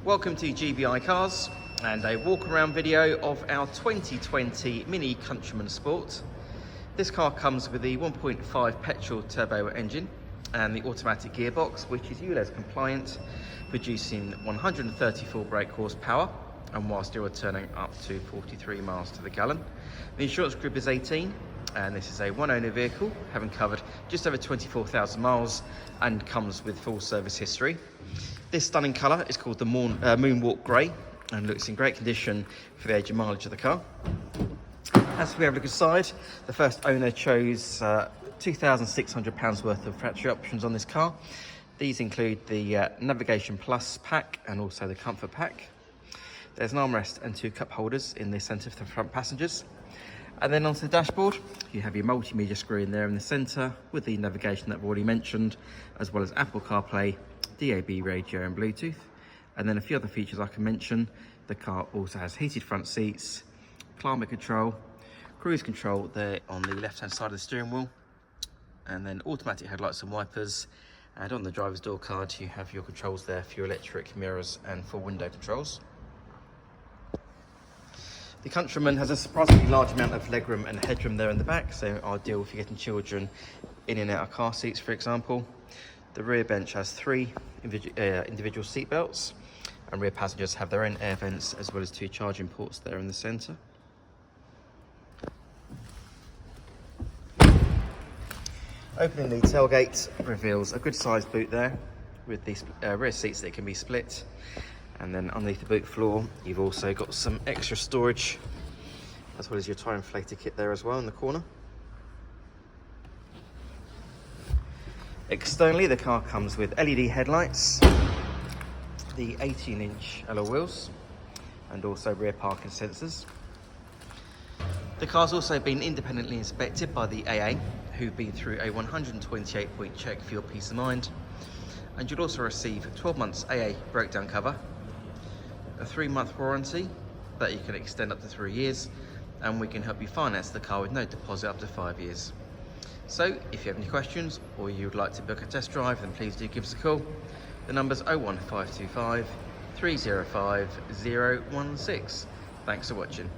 Welcome to GBI Cars and a walk around video of our 2020 Mini Contryman Sport. This car comes with the 1.5 petrol turbo engine and the automatic gearbox, which is Ulez compliant, producing 134 brake horsepower and while still returning up to 43 miles to the gallon. The insurance group is 18 and this is a one owner vehicle, having covered just over 24,000 miles and comes with full service history. This stunning colour is called the Moonwalk Grey and looks in great condition for the age and mileage of the car. As we have a look inside, the first owner chose £2,600 worth of factory options on this car. These include the Navigation Plus pack and also the Comfort pack. There's an armrest and two cup holders in the centre for the front passengers. And then onto the dashboard, you have your multimedia screen there in the centre with the navigation that I've already mentioned, as well as Apple Carplay, DAB radio and Bluetooth. And then a few other features I can mention. The car also has heated front seats, climate control, cruise control there on the left hand side of the steering wheel, and then automatic headlights and wipers. And on the driver's door card you have your controls there for your electric mirrors and for window controls. The Countryman has a surprisingly large amount of legroom and headroom there in the back, so ideal if you're getting children in and out of car seats, for example. The rear bench has three individual seat belts, and rear passengers have their own air vents as well as two charging ports there in the centre. Opening the tailgate reveals a good sized boot there with the rear seats that can be split. And then underneath the boot floor, you've also got some extra storage, as well as your tyre inflator kit there as well in the corner. Externally, the car comes with LED headlights, the 18-inch alloy wheels, and also rear parking sensors. The car's also been independently inspected by the AA, who've been through a 128-point check for your peace of mind. And you'll also receive 12 months AA breakdown cover, a 3-month warranty that you can extend up to 3 years, and we can help you finance the car with no deposit up to 5 years. So if you have any questions or you would like to book a test drive, then please do give us a call. The number's 01525 305 016. Thanks for watching.